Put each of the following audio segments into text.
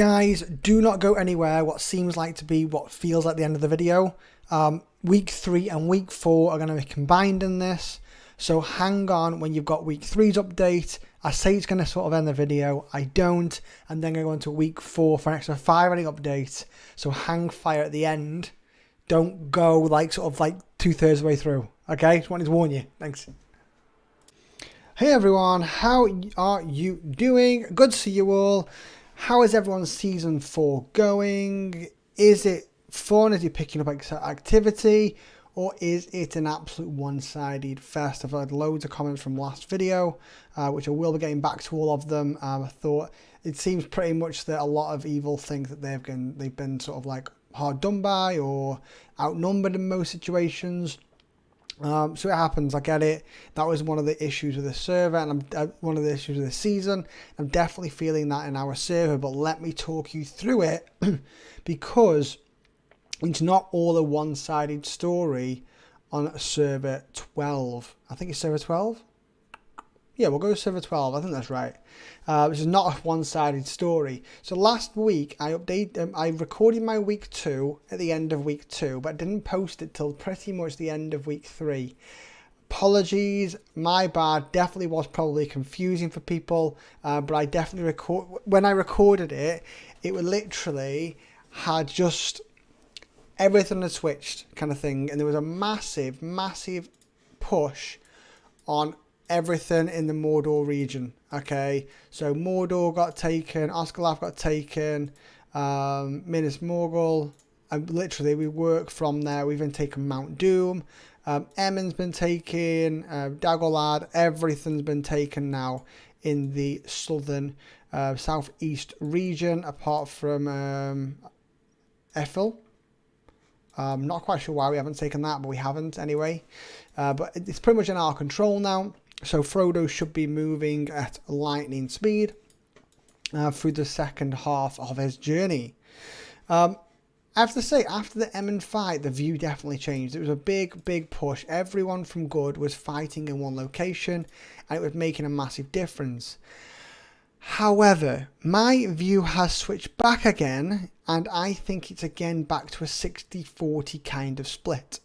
Guys, do not go anywhere. What seems like to be what feels like the end of the video. Week 3 and week 4 are going to be combined in this. So hang on when you've got week 3's update. I say it's going to sort of end the video. I don't. And then going to go into week 4 for an extra 5 inning update. So hang fire at the end. Don't go like sort of like 2/3 of the way through. Okay? Just wanted to warn you. Thanks. Hey everyone. How are you doing? Good to see you all. How is everyone's season 4 going? Is it fun? Is it picking up activity? Or is it an absolute one-sided fest? I've had loads of comments from last video, which I will be getting back to all of them. I thought it seems pretty much that a lot of Evil think that they've been sort of like hard done by or outnumbered in most situations. So it happens, I get it. That was one of the issues with the server and one of the issues with the season. I'm definitely feeling that in our server, but let me talk you through it because it's not all a one-sided story on server 12. I think it's server 12? Yeah, we'll go to server 12. I think that's right. Which is not a one-sided story. So last week, I recorded my week 2 at the end of week 2, but didn't post it till pretty much the end of week 3. Apologies, my bad. Definitely was probably confusing for people, but I definitely when I recorded it, it would literally had just everything had switched kind of thing, and there was a massive push on everything in the Mordor region. Okay, so Mordor got taken, Osgiliath got taken, Minas Morgul, and literally we work from there. We've been taken Mount Doom, Emond's been taken, Dagorlad, everything's been taken now in the southern southeast region, apart from Ethel. Not quite sure why we haven't taken that, but we haven't anyway. But it's pretty much in our control now. So Frodo should be moving at lightning speed through the second half of his journey. I have to say, after the Emond fight, the view definitely changed. It was a big push. Everyone from Good was fighting in one location, and it was making a massive difference. However, my view has switched back again, and I think it's again back to a 60-40 kind of split.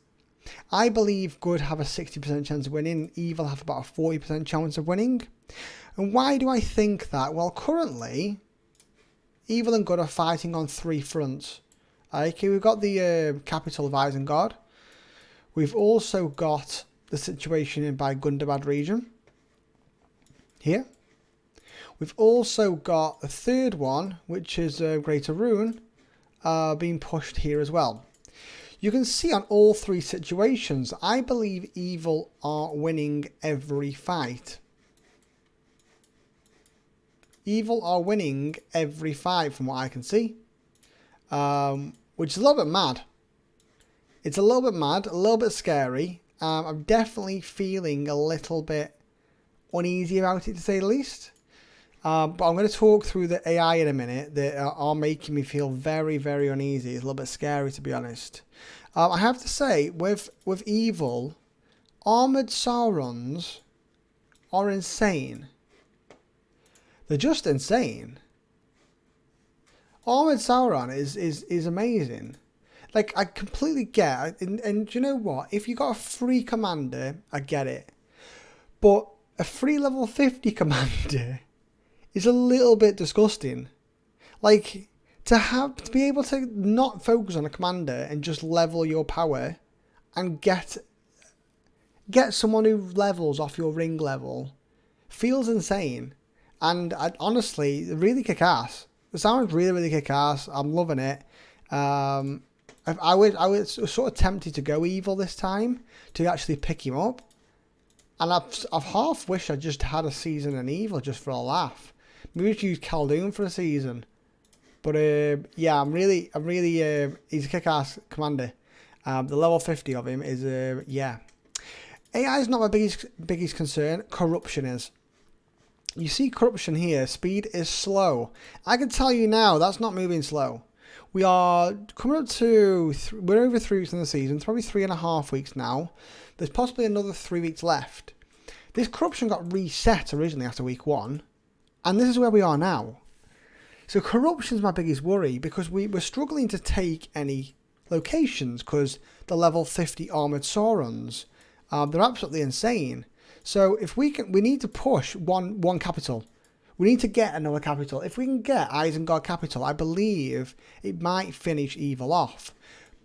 I believe Good have a 60% chance of winning, Evil have about a 40% chance of winning. And why do I think that? Well, currently, Evil and Good are fighting on 3 fronts. Okay, we've got the capital of Isengard. We've also got the situation in by Gundabad region. Here. We've also got a third one, which is Greater Rune, being pushed here as well. You can see on all 3 situations, I believe Evil are winning every fight. Evil are winning every fight from what I can see, which is a little bit mad. It's a little bit mad, a little bit scary. I'm definitely feeling a little bit uneasy about it, to say the least. But I'm going to talk through the AI in a minute that are making me feel very uneasy. It's a little bit scary, to be honest. I have to say, with Evil, Armoured Saurons are insane. They're just insane. Armoured Sauron is amazing. Like, I completely get it. And do you know what? If you got a free commander, I get it. But a free level 50 commander is a little bit disgusting. Like, to be able to not focus on a commander and just level your power and get someone who levels off your ring level feels insane. And honestly, really kick ass. The sound really kick ass. I'm loving it. I was sort of tempted to go Evil this time to actually pick him up. And I've half wished I just had a season in Evil just for a laugh. Maybe we should use Khaldun for a season. But yeah, I'm really he's a kick-ass commander. The level 50 of him is yeah. AI is not my biggest concern. Corruption is. You see corruption here. Speed is slow. I can tell you now that's not moving slow. We are coming up to we're over 3 weeks in the season. Probably 3.5 weeks now. There's possibly another 3 weeks left. This corruption got reset originally after week 1. And this is where we are now. So corruption's my biggest worry, because we're struggling to take any locations because the level 50 armored Saurons, they're absolutely insane. So if we need to push one capital. We need to get another capital. If we can get Isengard capital, I believe it might finish evil off.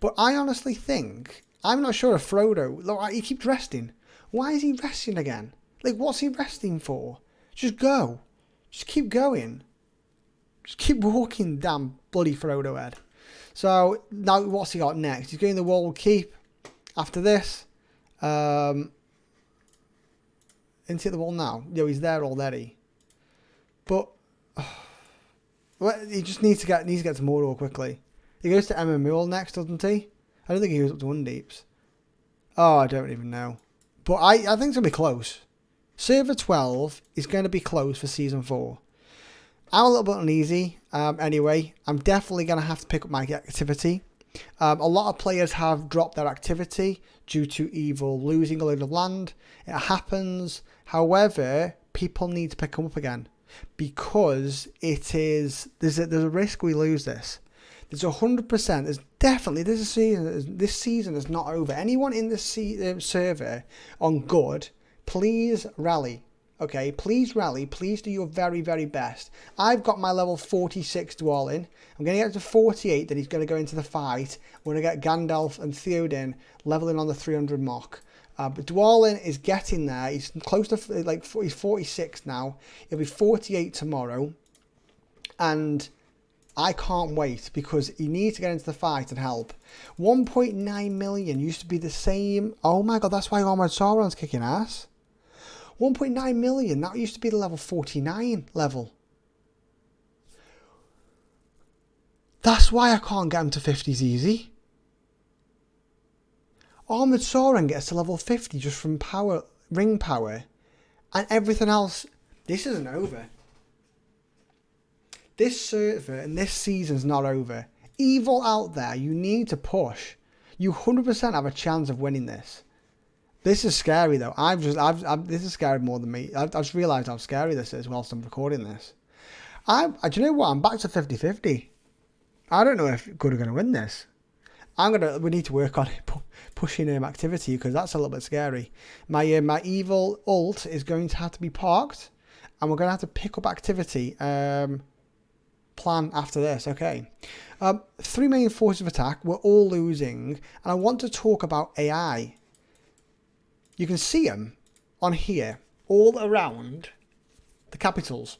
But I honestly think, I'm not sure if Frodo, look, he keeps resting. Why is he resting again? Like, what's he resting for? Just go. Just keep going. Just keep walking, damn bloody Frodo head. So, now what's he got next? He's going to the Wall Keep. After this, into the wall now. Yo, he's there already. But well, he just needs to get to Mordor quickly. He goes to Emma Moore next, doesn't he? I don't think he goes up to Undeeps. Oh, I don't even know. But I think it's going to be close. Server 12 is going to be close for Season 4. I'm a little bit uneasy. Anyway, I'm definitely going to have to pick up my activity. A lot of players have dropped their activity due to evil losing a load of land. It happens. However, people need to pick them up again. Because there's a risk we lose this. There's 100%. There's definitely this season is not over. Anyone in this server on good, please rally. Okay, please rally. Please do your very, very best. I've got my level 46 Dwalin. I'm going to get to 48. Then he's going to go into the fight. We're going to get Gandalf and Theoden leveling on the 300 mark. But Dwalin is getting there. He's close to, he's 46 now. He'll be 48 tomorrow. And I can't wait because he needs to get into the fight and help. 1.9 million used to be the same. Oh my god, that's why Armored Sauron's kicking ass. 1.9 million, that used to be the level 49 level. That's why I can't get him to 50s easy. Armored Sauron gets to level 50 just from power, ring power, and everything else. This isn't over. This server and this season's not over. Evil out there, you need to push. You 100% have a chance of winning this. This is scary though. This is scary more than me. I've just realised how scary this is whilst I'm recording this. Do you know what? I'm back to 50-50. I don't know if good are going to win this. We need to work on it, pushing activity, because that's a little bit scary. My evil ult is going to have to be parked, and we're going to have to pick up activity plan after this. Okay, 3 main forces of attack. We're all losing, and I want to talk about AI. You can see them on here, all around the capitals.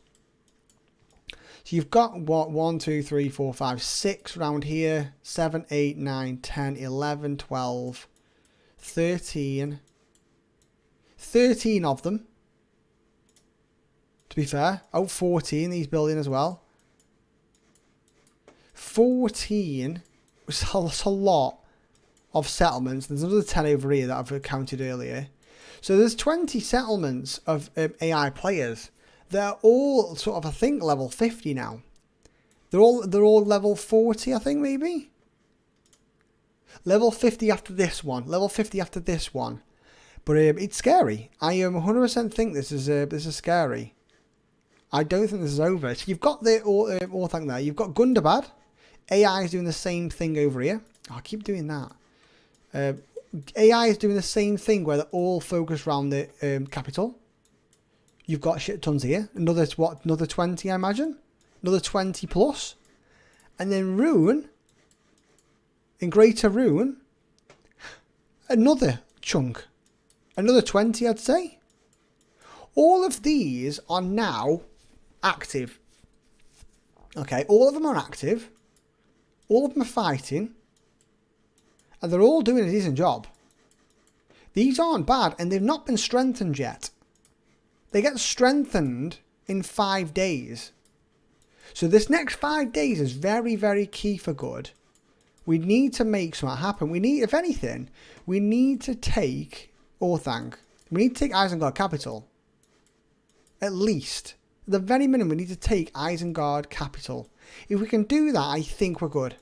So you've got what 1, 2, 3, 4, 5, 6 around here, 7, 8, 9, 10, 11, 12, 13. 13 of them. To be fair. Oh, 14 he's building as well. 14. That's a lot of settlements. There's another 10 over here that I've counted earlier. So there's 20 settlements of AI players. They're all sort of, I think, level 50 now. They're all level 40, I think, maybe. Level 50 after this one. Level 50 after this one. But it's scary. I 100% think this is scary. I don't think this is over. So you've got the Orthanc there. You've got Gundabad. AI is doing the same thing over here. Oh, I keep doing that. AI is doing the same thing where they're all focused around the capital. You've got shit tons here. Another 20, I imagine. Another 20 plus. And then Rune, in Greater Rune, another chunk. Another 20, I'd say. All of these are now active. Okay, all of them are active. All of them are fighting. And they're all doing a decent job. These aren't bad, and they've not been strengthened yet. They get strengthened in 5 days. So this next 5 days is very, very key for good. We need to make something happen. We need, if anything, we need to take Orthanc. We need to take Isengard capital. At least. At the very minimum, we need to take Isengard capital. If we can do that, I think we're good.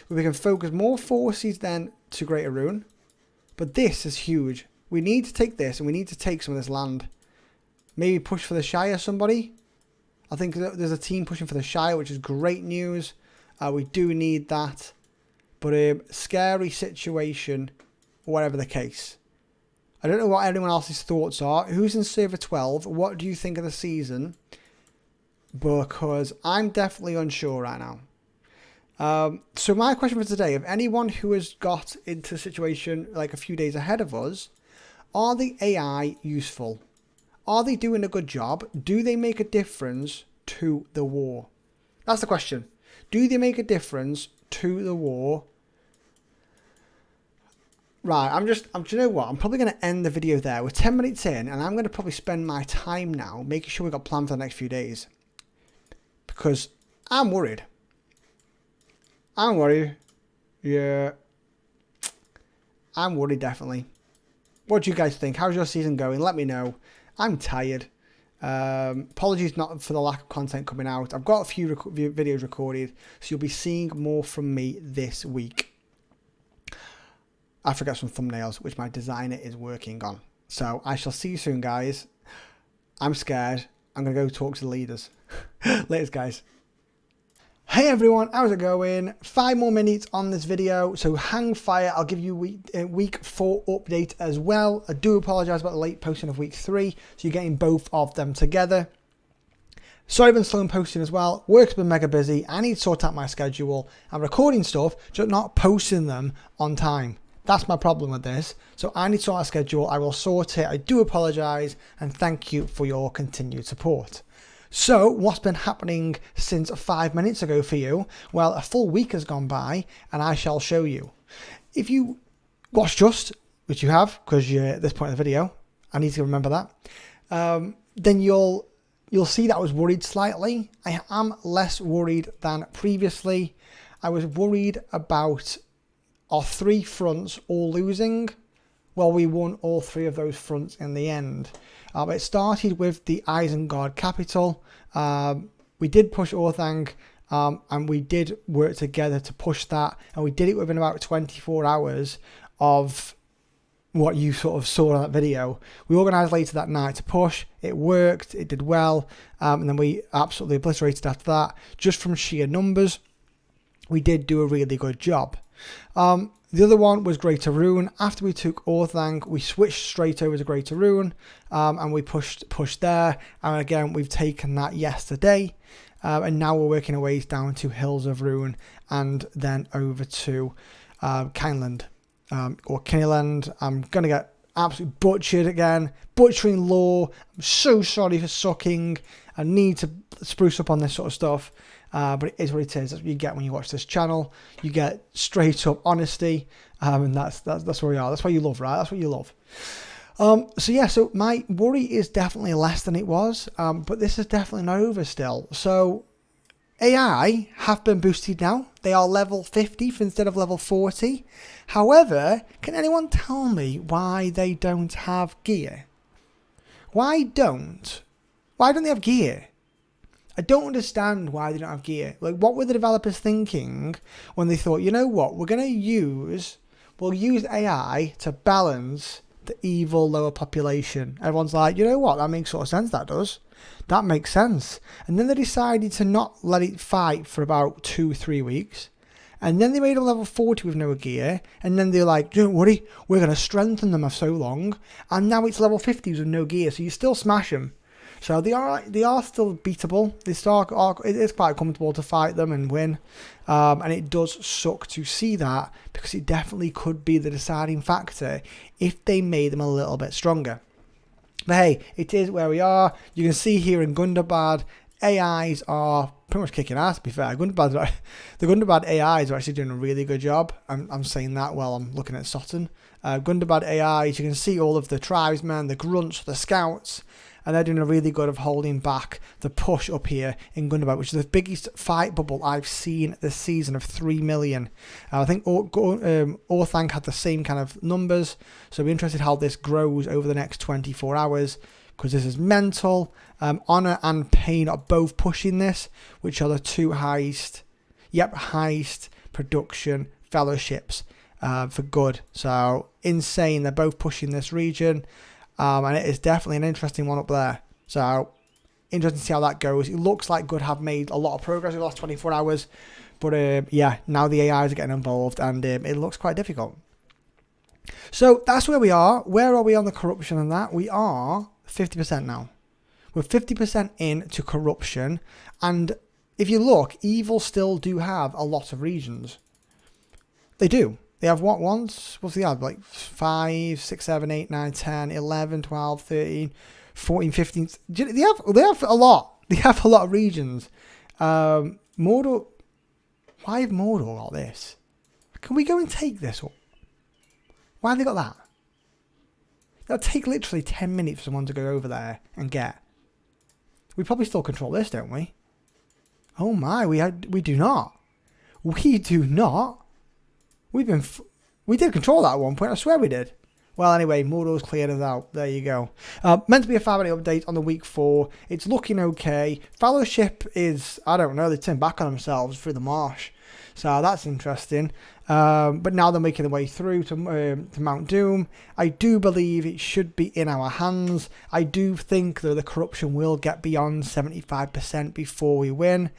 We can focus more forces then to Greater Rune. But this is huge. We need to take this, and we need to take some of this land. Maybe push for the Shire, somebody. I think there's a team pushing for the Shire, which is great news. We do need that. But scary situation, whatever the case. I don't know what anyone else's thoughts are. Who's in Server 12? What do you think of the season? Because I'm definitely unsure right now. So my question for today, if anyone who has got into a situation like a few days ahead of us, are the AI useful? Are they doing a good job? Do they make a difference to the war? That's the question. Do they make a difference to the war? Right, do you know what? I'm probably going to end the video there. We're 10 minutes in, and I'm going to probably spend my time now making sure we've got plans for the next few days. Because I'm worried. I'm worried. Yeah. I'm worried, definitely. What do you guys think? How's your season going? Let me know. I'm tired. Apologies not for the lack of content coming out. I've got a few videos recorded, so you'll be seeing more from me this week. I forgot some thumbnails, which my designer is working on. So I shall see you soon, guys. I'm scared. I'm going to go talk to the leaders. Later, guys. Hey everyone, how's it going? 5 more minutes on this video, so hang fire. I'll give you week 4 update as well. I do apologise about the late posting of week 3, so you're getting both of them together. Sorry I've been slow in posting as well. Work's been mega busy. I need to sort out my schedule. I'm recording stuff, just not posting them on time. That's my problem with this. So I need to sort out a schedule. I will sort it. I do apologise, and thank you for your continued support. So what's been happening since 5 minutes ago for you? Well, a full week has gone by, and I shall show you. If you watched just, which you have, because you're at this point in the video, I need to remember that, then you'll see that I was worried slightly. I am less worried than previously. I was worried about our 3 fronts all losing. Well, we won all 3 of those fronts in the end. It started with the Isengard capital. We did push Orthanc, and we did work together to push that, and we did it within about 24 hours of what you sort of saw in that video. We organised later that night to push. It worked. It did well, and then we absolutely obliterated after that. Just from sheer numbers, we did do a really good job. The other one was Greater Rune. After we took Orthanc, we switched straight over to Greater Rune, and we pushed there. And again, we've taken that yesterday, and now we're working our ways down to Hills of Rune, and then over to Kineland, or Kineland. I'm gonna get absolutely butchered again, butchering lore. I'm so sorry for sucking. I need to spruce up on this sort of stuff. But it is what it is. That's what you get when you watch this channel. You get straight up honesty, and that's where we are. That's what you love, right? That's what you love. So yeah, so my worry is definitely less than it was, but this is definitely not over still. So AI have been boosted now. They are level 50 instead of level 40. However, can anyone tell me why they don't have gear? Why don't they have gear? I don't understand why they don't have gear. Like, what were the developers thinking when they thought, you know what, we'll use AI to balance the evil lower population. Everyone's like, you know what, that makes sort of sense, that does. That makes sense. And then they decided to not let it fight for about 2-3 weeks. And then they made a level 40 with no gear. And then they're like, don't worry, we're going to strengthen them for so long. And now it's level 50s with no gear, so you still smash them. So they are still beatable. It is quite comfortable to fight them and win, and it does suck to see that, because it definitely could be the deciding factor if they made them a little bit stronger. But hey, it is where we are. You can see here in Gundabad, AIs are pretty much kicking ass, to be fair. The Gundabad AIs are actually doing a really good job. I'm saying that while I'm looking at Sutton. Gundabad AIs, you can see all of the tribesmen, the grunts, the scouts, and they're doing a really good of holding back the push up here in Gundabad, which is the biggest fight bubble I've seen this season of 3 million. I think Orthanc had the same kind of numbers, so we're interested how this grows over the next 24 hours, because this is mental. Honor and Pain are both pushing this, which are the 2 highest production fellowships for good. So insane, they're both pushing this region. And it is definitely an interesting one up there. So Interesting to see how that goes. It looks like Good have made a lot of progress in the last 24 hours. But yeah, now the AIs are getting involved and it looks quite difficult. So that's where we are. Where are we on the corruption and that? We are 50% now. We're 50% into corruption. And if you look, evil still do have a lot of regions. They do. They have what ones? What's the other? Like 5, 6, 7, 8, 9, 10, 11, 12, 13, 14, 15. They have a lot. They have a lot of regions. Mordor. Why have Mordor got this? Can we go and take this up? Why have they got that? It'll take literally 10 minutes for someone to go over there and get. We probably still control this, don't we? Oh my, we do not. We do not. We did control that at one point. I swear we did. Well, anyway, Mordor's cleared us out. There you go. Meant to be a 5-minute update on the week 4. It's looking okay. Fellowship is, I don't know, they turned back on themselves through the marsh. So that's interesting. But now they're making their way through to Mount Doom. I do believe it should be in our hands. I do think that the corruption will get beyond 75% before we win.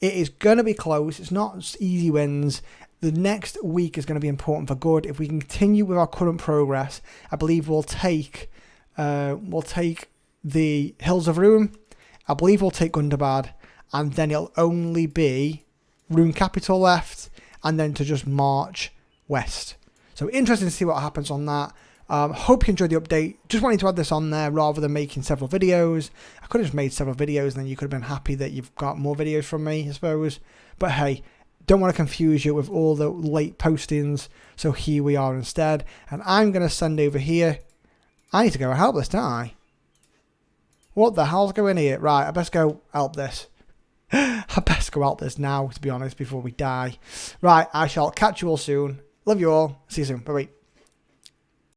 It is going to be close. It's not easy wins. The next week is going to be important for Good. If we continue with our current progress, I believe we'll take the Hills of Ruin. I believe we'll take Gundabad, and then it'll only be Rune Capital left, and then to just march west. So interesting to see what happens on that. Hope you enjoyed the update. Just wanted to add this on there rather than making several videos. I could have just made several videos and then you could have been happy that you've got more videos from me, I suppose. But hey, don't want to confuse you with all the late postings. So here we are instead. And I'm going to send over here. I need to go help this, don't I? What the hell's going here? Right, I best go help this. I best go help this now, to be honest, before we die. Right, I shall catch you all soon. Love you all. See you soon. Bye-bye.